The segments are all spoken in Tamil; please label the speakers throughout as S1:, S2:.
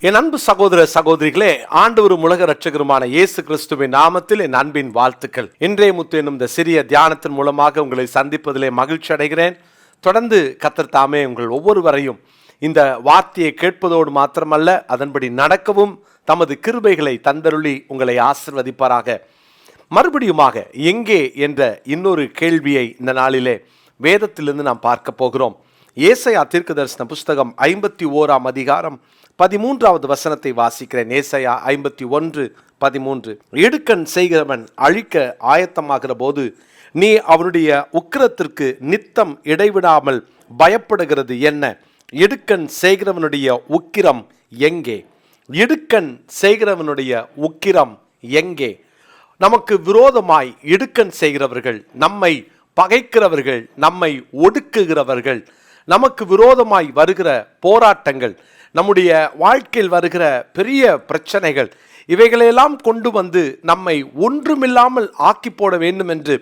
S1: என் அன்பு சகோதர சகோதரிகளே, ஆண்டவரும் உலக இரட்சகருமான இயேசு கிறிஸ்துவின் நாமத்தில் என் அன்பின் வாழ்த்துக்கள். இன்றைய முத்து என்னும் இந்த சிறிய தியானத்தின் மூலமாக உங்களை சந்திப்பதிலே மகிழ்ச்சி அடைகிறேன். தொடர்ந்து கர்த்தர் தாமே உங்கள் ஒவ்வொருவரையும் இந்த வார்த்தையை கேட்பதோடு மாத்திரமல்ல, அதன்படி நடக்கவும் தமது கிருபைகளை தந்தருளி உங்களை ஆசீர்வதிப்பாராக. மறுபடியுமாக எங்கே என்ற இன்னொரு கேள்வியை இந்த நாளிலே வேதத்திலிருந்து நாம் பார்க்க போகிறோம். ஏசாயா தீர்க்கதரிசன புஸ்தகம் 51ஆம் அதிகாரம் 13வது வசனத்தை வாசிக்கிறேன். ஏசாயா 51:13. இடுக்கண் செய்கிறவன் அழிக்க ஆயத்தமாகிற போது நீ அவனுடைய உக்கிரத்திற்கு நித்தம் இடைவிடாமல் பயப்படுகிறது என்ன? இடுக்கண் செய்கிறவனுடைய உக்கிரம் எங்கே? இடுக்கண் செய்கிறவனுடைய உக்கிரம் எங்கே? நமக்கு விரோதமாய் இடுக்கண் செய்கிறவர்கள், நம்மை பகைக்கிறவர்கள், நம்மை ஒடுக்குகிறவர்கள், நமக்கு விரோதமாய் வருகிற போராட்டங்கள், நம்முடைய வாழ்க்கையில் வருகிற பெரிய பிரச்சனைகள், இவைகளையெல்லாம் கொண்டு வந்து நம்மை ஒன்றுமில்லாமல் ஆக்கி போட வேண்டும் என்று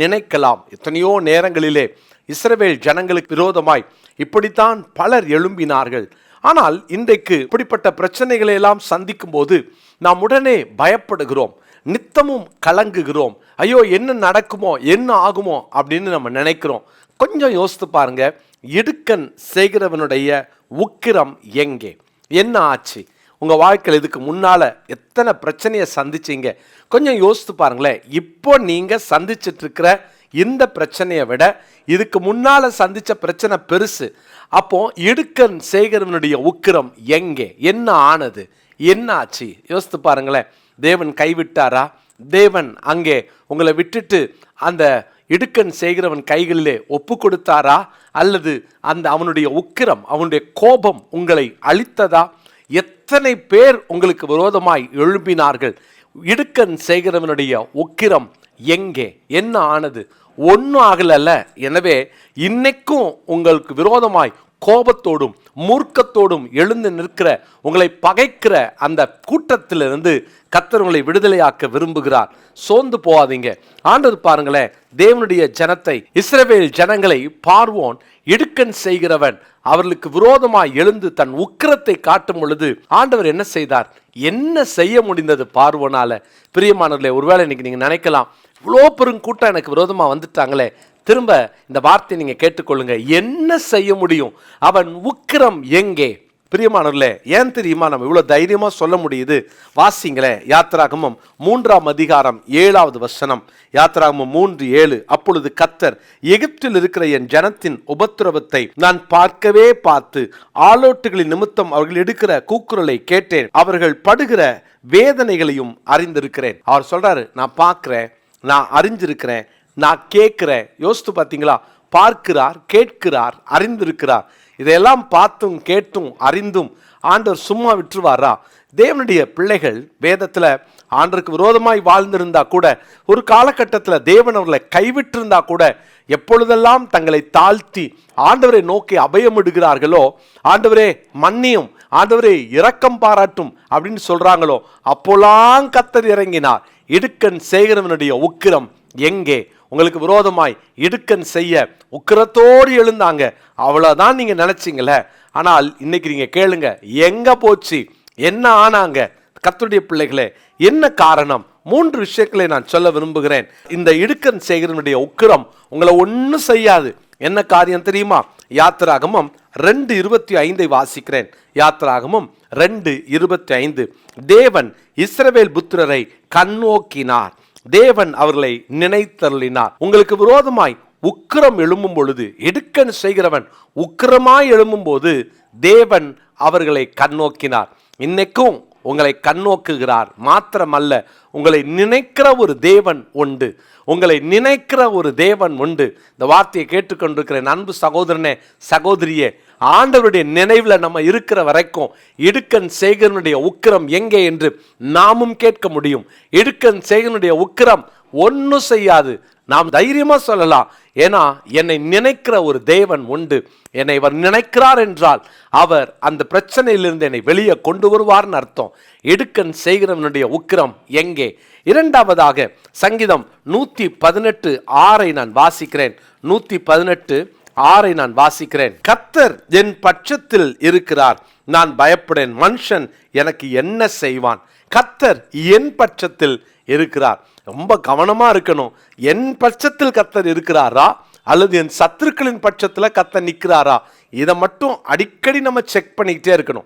S1: நினைக்கலாம். எத்தனையோ நேரங்களிலே இஸ்ரவேல் ஜனங்களுக்கு விரோதமாய் இப்படித்தான் பலர் எழும்பினார்கள். ஆனால் இன்றைக்கு இப்படிப்பட்ட பிரச்சனைகளை எல்லாம் சந்திக்கும் போது நாம் உடனே பயப்படுகிறோம், நித்தமும் கலங்குகிறோம். ஐயோ, என்ன நடக்குமோ, என்ன ஆகுமோ அப்படின்னு நம்ம நினைக்கிறோம். கொஞ்சம் யோசித்து பாருங்க, இடுக்கண் செய்கிறவனுடைய உக்கிரம் எங்கே? என்ன ஆச்சு உங்க வாழ்க்கையில்? இதுக்கு முன்னால எத்தனை பிரச்சனையை சந்திச்சீங்க? கொஞ்சம் யோசித்து பாருங்களேன். இப்போ நீங்க சந்திச்சிட்டு இருக்கிற இந்த பிரச்சனையை விட இதுக்கு முன்னால சந்திச்ச பிரச்சனை பெருசு. அப்போ இடுக்கண் செய்கிறவனுடைய உக்கிரம் எங்கே? என்ன ஆனது? என்ன ஆச்சு? யோசித்து பாருங்களேன். தேவன் கைவிட்டாரா? தேவன் அங்கே உங்களை விட்டுட்டு அந்த இடுக்கண் செய்கிறவன் கைகளிலே ஒப்பு கொடுத்தாரா? அல்லது அந்த அவனுடைய உக்கிரம், அவனுடைய கோபம் உங்களை அழித்ததா? எத்தனை பேர் உங்களுக்கு விரோதமாய் எழும்பினார்கள்? இடுக்கண் செய்கிறவனுடைய உக்கிரம் எங்கே? என்ன ஆனது? ஒன்றும் ஆகலல்ல. எனவே இன்னைக்கும் உங்களுக்கு விரோதமாய் கோபத்தோடும் மூர்க்கத்தோடும் எழுந்து நிற்கிற, உங்களை பகைக்கிற அந்த கூட்டத்திலிருந்து கர்த்தர் உங்களை விடுதலையாக்க விரும்புகிறார். சோர்ந்து போகாதீங்க. ஆண்டவர் பாருங்களேன், தேவனுடைய ஜனத்தை, இஸ்ரவேல் ஜனங்களை பார்வோன் இடுக்கண் செய்கிறவன் அவர்களுக்கு விரோதமாய் எழுந்து தன் உக்கிரத்தை காட்டும் பொழுது ஆண்டவர் என்ன செய்தார்? என்ன செய்ய முடிந்தது பார்வோனால? பிரியமானவர்களே, ஒருவேளை இன்னைக்கு நீங்க நினைக்கலாம், இவ்வளோ பெருங்கூட்டம் எனக்கு விரோதமா வந்துட்டாங்களே. திரும்ப இந்த வார்த்தையை நீங்க கேட்டுக்கொள்ளுங்க. என்ன செய்ய முடியும்? அவன் உக்கிரம் எங்கே? பிரியமானவர்களே, ஏன் தெரியுமா நம்ம இவ்வளவு தைரியமா சொல்ல முடியுது? வாசிங்களேன், யாத்திராகமம் 3ஆம் அதிகாரம் 7வது வசனம். யாத்திராகமம் 3:7. அப்பொழுது கர்த்தர், எகிப்தில் இருக்கிற என் ஜனத்தின் உபத்திரவத்தை நான் பார்த்து ஆலோட்டுகளின் நிமித்தம் அவர்கள் எடுக்கிற கூக்குரலை கேட்டேன், அவர்கள் படுகிற வேதனைகளையும் அறிந்திருக்கிறேன். அவர் சொல்றாரு, நான் பார்க்கிறேன், நான் அறிஞ்சிருக்கிறேன், நான் கேட்கிறேன். யோசித்து பார்த்தீங்களா? பார்க்கிறார், கேட்கிறார், அறிந்திருக்கிறார். இதையெல்லாம் பார்த்தும் கேட்டும் அறிந்தும் ஆண்டவர் சும்மா விட்டுருவாரா? தேவனுடைய பிள்ளைகள் வேதத்தில் ஆண்டவருக்கு விரோதமாய் வாழ்ந்திருந்தா கூட, ஒரு காலகட்டத்தில் தேவன் அவர்களை கைவிட்டிருந்தா கூட, எப்பொழுதெல்லாம் தங்களை தாழ்த்தி ஆண்டவரை நோக்கி அபயமிடுகிறார்களோ, ஆண்டவரே மன்னியும், ஆண்டவரே இரக்கம் பாராட்டும் அப்படின்னு சொல்றாங்களோ, அப்போலாம் கர்த்தர் இறங்கினார். இடுக்கண் செய்கிறவனுடைய உக்கிரம் எங்கே? உங்களுக்கு விரோதமாய் இடுக்கண் செய்ய உக்கிரத்தோடு எழுந்தாங்க, அவ்வளவுதான் நீங்க நினைச்சீங்களே. ஆனால் இன்னைக்கு நீங்க கேளுங்க, எங்க போச்சு? என்ன ஆனாங்க? கர்த்தருடைய பிள்ளைகளே, என்ன காரணம்? 3 விஷயங்களை நான் சொல்ல விரும்புகிறேன். இந்த இடுக்கண் செய்கிறவனுடைய உக்கிரம் உங்களை ஒன்றும் செய்யாது. என்ன காரியம் தெரியுமா? யாத்திராகமம் 2:25 வாசிக்கிறேன். யாத்திராகமம் 2:25. தேவன் இஸ்ரவேல் புத்திரரை கண்ணோக்கினார், தேவன் அவர்களை நினைத்தருளினார். உங்களுக்கு விரோதமாய் உக்கிரம் எழும்பும் பொழுது, இடுக்கண் செய்கிறவன் உக்கிரமாய் எழும்பும் போது தேவன் அவர்களை கண்ணோக்கினார். இன்னைக்கும் உங்களை கண்ணோக்குகிறார். மாத்திரமல்ல, உங்களை நினைக்கிற ஒரு தேவன் உண்டு. உங்களை நினைக்கிற ஒரு தேவன் உண்டு. இந்த வார்த்தையை கேட்டுக்கொண்டிருக்கிற அன்பு சகோதரனே, சகோதரியே, ஆண்டவருடைய நினைவில் நம்ம இருக்கிற வரைக்கும் இடுக்கண் செய்கிறவனுடைய உக்கிரம் எங்கே என்று நாமும் கேட்க முடியும். இடுக்கண் செய்கிறவனுடைய உக்கிரம் ஒன்றும் செய்யாது. நாம் தைரியமா சொல்லலாம், ஏன்னா என்னை நினைக்கிற ஒரு தேவன் உண்டு. என்னை இவர் நினைக்கிறார் என்றால் அவர் அந்த பிரச்சனையிலிருந்து என்னை வெளியே கொண்டு வருவார்னு அர்த்தம். இடுக்கண் செய்கிறவனுடைய உக்கிரம் எங்கே? இரண்டாவதாக சங்கீதம் 118:6 நான் வாசிக்கிறேன். 118 6 நான் வாசிக்கிறேன். கர்த்தர் என் பட்சத்தில் இருக்கிறார், நான் பயப்படேன். மனுஷன் எனக்கு என்ன செய்வான்? கர்த்தர் என் பட்சத்தில் இருக்கிறார். ரொம்ப கவனமா இருக்கணும். என் பட்சத்தில் கர்த்தர் இருக்கிறாரா அல்லது என் சத்துருக்களின் பட்சத்தில் கர்த்தர் நிற்கிறாரா? இதை மட்டும் அடிக்கடி நம்ம செக் பண்ணிக்கிட்டே இருக்கணும்.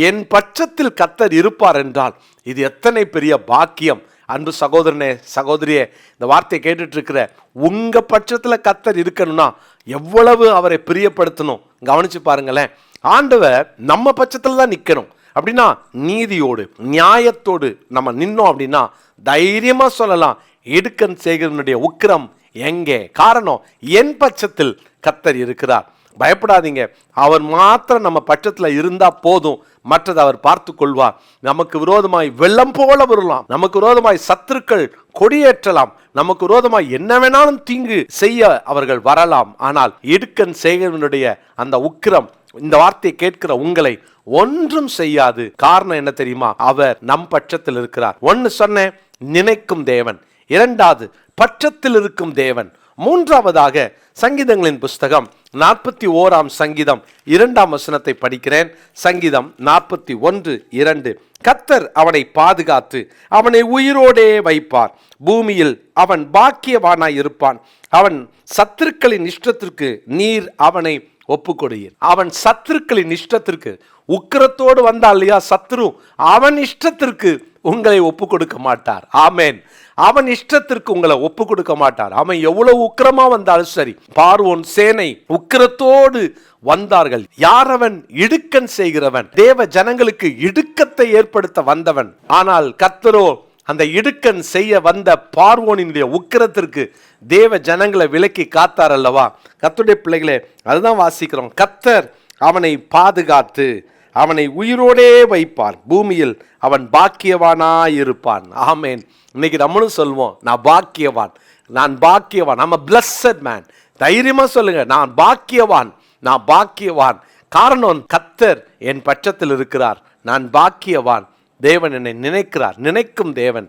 S1: என் பட்சத்தில் கர்த்தர் இருப்பார் என்றால் இது எத்தனை பெரிய பாக்கியம். அன்பு சகோதரனே, சகோதரியே, இந்த வார்த்தையை கேட்டுட்டு இருக்கிற உங்க பட்சத்தில் கர்த்தர் இருக்கணும்னா எவ்வளவு அவரை பிரியப்படுத்தணும் கவனிச்சு பாருங்களேன். ஆண்டவர் நம்ம பட்சத்தில் தான் நிற்கணும். அப்படின்னா நீதியோடு நியாயத்தோடு நம்ம நின்னோம் அப்படின்னா தைரியமா சொல்லலாம், இடுக்கன் சேகரனுடைய உக்கிரம் எங்கே? காரணம், என் பட்சத்தில் கர்த்தர் இருக்கிறார். பயப்படாதீங்க, அவர் மாத்திரம் நம்ம பட்சத்தில் இருந்தா போதும், மற்றது அவர் பார்த்து கொள்வார். நமக்கு விரோதமாய் வெள்ளம் போல வரலாம், நமக்கு விரோதமாய் சத்துருக்கள் கொடியேற்றலாம், நமக்கு விரோதமாய் என்ன வேணாலும் தீங்கு செய்ய அவர்கள் வரலாம். ஆனால் இடுக்கன் சேகரனுடைய அந்த உக்கிரம் இந்த வார்த்தையை கேட்கிற உங்களை ஒன்றும் செய்யாது. காரணம் என்ன தெரியுமா? அவர் நம் பட்சத்தில் இருக்கிறார். ஒன்னு சொன்னேன், நினைக்கும் தேவன். இரண்டாவது, பட்சத்தில் இருக்கும் தேவன். மூன்றாவதாக சங்கீதங்களின் புஸ்தகம் 41 சங்கீதம் 2 வசனத்தை படிக்கிறேன். சங்கீதம் 41:2. கர்த்தர் அவனை பாதுகாத்து அவனை உயிரோடே வைப்பார், பூமியில் அவன் பாக்கியவானாய் இருப்பான். அவன் சத்துருக்களின் இஷ்டத்திற்கு நீர் அவனை ஒப்புக்கொடுகிறீர். அவன் சத்துருக்களின் இஷ்டத்திற்கு, உக்கிரத்தோடு வந்தா இல்லையா சத்துரு, அவன் இஷ்டத்திற்கு உங்களை ஒப்பு கொடுக்க மாட்டார். ஆமேன். அவன் இஷ்டத்திற்கு உங்களை ஒப்பு கொடுக்க மாட்டார். அவன் எவ்வளவு உக்கிரமா வந்தாலும் சரி. பார்வோன் சேனை உக்கிரத்தோடு வந்தார்கள். யார் அவன்? இடுக்கன் செய்கிறவன், தேவ ஜனங்களுக்கு இடுக்கத்தை ஏற்படுத்த வந்தவன். ஆனால் கர்த்தரோ அந்த இடுக்கன் செய்ய வந்த பார்வோனினுடைய உக்கிரத்திற்கு தேவ ஜனங்களை விலக்கி காத்தார் அல்லவா? கர்த்தருடைய பிள்ளைகளே, அதுதான் வாசிக்கிறோம். கர்த்தர் அவனை பாதுகாத்து அவனை உயிரோடே வைப்பான், பூமியில் அவன் பாக்கியவானாயிருப்பான். ஆமேன். இன்னைக்கு நம்மளும் சொல்லுவோம், நான் பாக்கியவான், நான் பாக்கியவான். I'm a blessed man. தைரியமா சொல்லுங்க, நான் பாக்கியவான், நான் பாக்கியவான். காரணம், கர்த்தர் என் பட்சத்தில் இருக்கிறார், நான் பாக்கியவான். தேவன் என்னை நினைக்கிறார், நினைக்கும் தேவன்.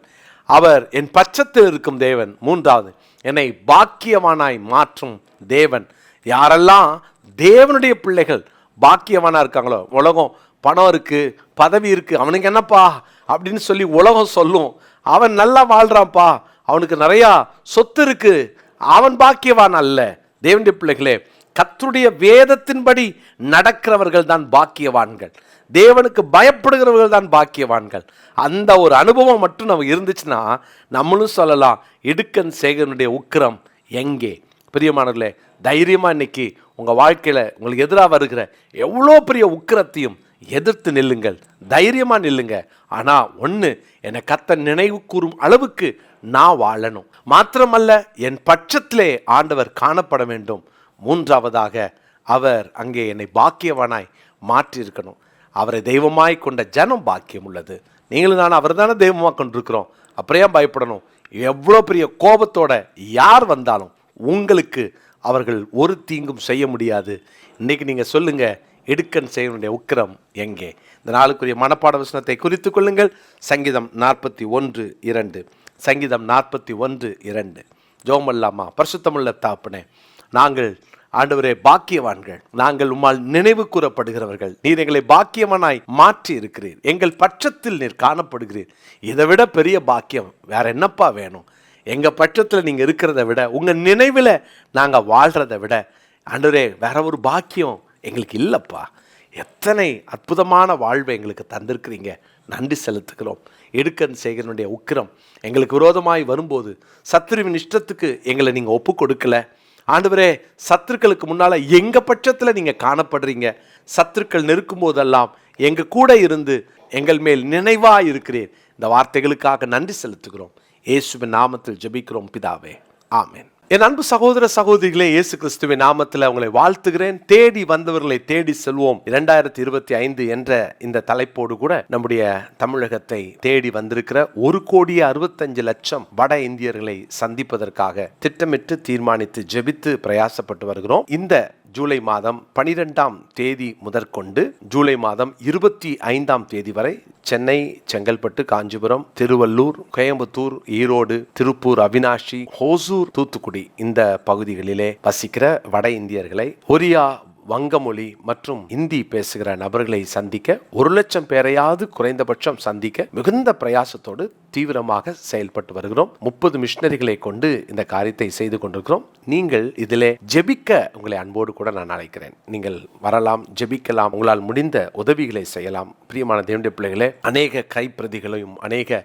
S1: அவர் என் பட்சத்தில் இருக்கும் தேவன். மூன்றாவது, என்னை பாக்கியவானாய் மாற்றும் தேவன். யாரெல்லாம் தேவனுடைய பிள்ளைகள் பாக்கியவானா இருக்காங்களோ, உலகம் பணம் இருக்கு, பதவி இருக்கு, அவனுக்கு என்னப்பா அப்படின்னு சொல்லி உலகம் சொல்லும், அவன் நல்லா வாழ்றான்ப்பா, அவனுக்கு நிறையா சொத்து இருக்கு, அவன் பாக்கியவான் அல்ல. தேவனுடைய பிள்ளைகளே, கர்த்தருடைய வேதத்தின்படி நடக்கிறவர்கள் தான் பாக்கியவான்கள். தேவனுக்கு பயப்படுகிறவர்கள் தான் பாக்கியவான்கள். அந்த ஒரு அனுபவம் மட்டும் நமக்கு இருந்துச்சுன்னா நம்மளும் சொல்லலாம், இடுக்கன் சேகரனுடைய உக்கிரம் எங்கே? பிரியமானவர்களே, தைரியமா இன்னைக்கு உங்க வாழ்க்கையில உங்களுக்கு எதிராக வருகிற எவ்வளோ பெரிய உக்கிரத்தையும் எதிர்த்து நில்லுங்கள், தைரியமா நில்லுங்க. ஆனா ஒண்ணு, என்னை கர்த்தர் நினைவு கூறும் அளவுக்கு நான் வாழணும். மாத்திரமல்ல, என் பட்சத்திலே ஆண்டவர் காணப்பட வேண்டும். மூன்றாவதாக, அவர் அங்கே என்னை பாக்கியவானாய் மாற்றி இருக்கணும். அவரை தெய்வமாய் கொண்ட ஜனம் பாக்கியம் உள்ளது. நீங்களும் நான் அவர் தானே தெய்வமாக கொண்டிருக்கிறோம். அப்புறம் பயப்படணும்? எவ்வளோ பெரிய கோபத்தோட யார் வந்தாலும் உங்களுக்கு அவர்கள் ஒரு தீங்கும் செய்ய முடியாது. இன்னைக்கு நீங்கள் சொல்லுங்க, இடுக்கன் செய்வனுடைய உக்கிரம் எங்கே? இந்த நாளுக்குரிய மனப்பாட வசனத்தை குறித்து கொள்ளுங்கள். சங்கீதம் 41:2. சங்கீதம் 41:2. ஜெபமல்லாமா? பரிசுத்தமுள்ள தகப்பனே, நாங்கள் ஆண்டவரே பாக்கியவான்கள், நாங்கள் உம்மால் நினைவு கூறப்படுகிறவர்கள். நீர் எங்களை பாக்கியவானாய் மாற்றி இருக்கிறீர், எங்கள் பட்சத்தில் நீர் காணப்படுகிறீர். இதை விட பெரிய பாக்கியம் வேற என்னப்பா வேணும்? எங்க பட்சத்தில் நீங்க இருக்கிறத விட, உங்க நினைவில் நாங்கள் வாழ்றதை விட ஆண்டவரே வேற ஒரு பாக்கியம் எங்களுக்கு இல்லைப்பா. எத்தனை அற்புதமான வாழ்வை எங்களுக்கு தந்திருக்கிறீங்க, நன்றி செலுத்துகிறோம். இடுக்கன் சேகரனுடைய உக்கிரம் எங்களுக்கு விரோதமாய் வரும்போது சத்துருவின் இஷ்டத்துக்கு எங்களை நீங்கள் ஒப்பு கொடுக்கல ஆண்டவரே. சத்துருக்களுக்கு முன்னால் எங்கள் பட்சத்தில் நீங்கள் காணப்படுறீங்க. சத்துருக்கள் நெருக்கும் போதெல்லாம் எங்கள் கூட இருந்து எங்கள் மேல் நினைவாக இருக்கிறேன். இந்த வார்த்தைகளுக்காக நன்றி செலுத்துகிறோம். இயேசுவின் நாமத்தில் ஜெபிக்கிறோம் பிதாவே, ஆமென். என் அன்பு சகோதர சகோதரிகளே, இயேசு கிறிஸ்துவின் நாமத்தில் உங்களை வாழ்த்துகிறேன். தேடி வந்தவர்களை தேடி செல்வோம் 2025 என்ற இந்த தலைப்போடு கூட நம்முடைய தமிழகத்தை தேடி வந்திருக்கிற 1,65,00,000 வட இந்தியர்களை சந்திப்பதற்காக திட்டமிட்டு தீர்மானித்து ஜெபித்து பிரயாசப்பட்டு வருகிறோம். இந்த ஜூலை மாதம் 12ஆம் தேதி முதற்கொண்டு ஜூலை மாதம் 25ஆம் தேதி வரை சென்னை, செங்கல்பட்டு, காஞ்சிபுரம், திருவள்ளூர், கோயம்புத்தூர், ஈரோடு, திருப்பூர், அவினாஷி, ஹோசூர், தூத்துக்குடி இந்த பகுதிகளிலே வசிக்கிற வட இந்தியர்களை, ஒரியா, வங்கமொழி மற்றும் இந்தி பேசுகிற நபர்களை சந்திக்க 1,00,000 பேரையாவது குறைந்தபட்சம் சந்திக்க மிகுந்த பிரயாசத்தோடு தீவிரமாக செயல்பட்டு வருகிறோம். 30 மிஷனரிகளை கொண்டு இந்த காரியத்தை செய்து கொண்டிருக்கிறோம். நீங்கள் இதிலே ஜெபிக்க உங்களை அன்போடு கூட நான் அழைக்கிறேன். நீங்கள் வரலாம், ஜெபிக்கலாம், உங்களால் முடிந்த உதவிகளை செய்யலாம். பிரியமான தேவனுடைய பிள்ளைகளே, அநேக கைப்பிரதிகளையும் அநேக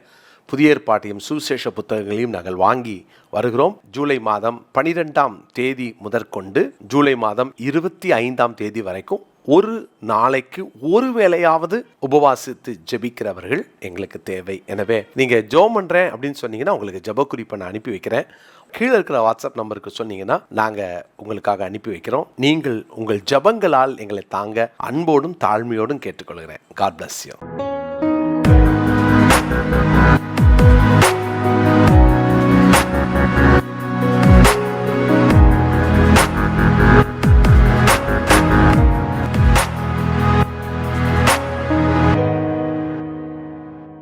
S1: புதிய ஏற்பாட்டையும் சுவிசேஷ புத்தகங்களையும் நாங்கள் வாங்கி வருகிறோம். ஜூலை மாதம் 12ஆம் தேதி முதற்கொண்டு ஜூலை மாதம் 25ஆம் தேதி வரைக்கும் ஒரு நாளைக்கு ஒரு வேளையாவது உபவாசித்து ஜெபிக்கிறவர்கள் எங்களுக்கு தேவை. எனவே நீங்க ஜெபம் பண்றேன் அப்படின்னு சொன்னீங்கன்னா உங்களுக்கு ஜெப குறிப்பை நான் அனுப்பி வைக்கிறேன். கீழே இருக்கிற வாட்ஸ்அப் நம்பருக்கு சொன்னீங்கன்னா நாங்கள் உங்களுக்காக அனுப்பி வைக்கிறோம். நீங்கள் உங்கள் ஜெபங்களால் எங்களை தாங்க அன்போடும் தாழ்மையோடும் கேட்டுக்கொள்கிறேன். God bless you.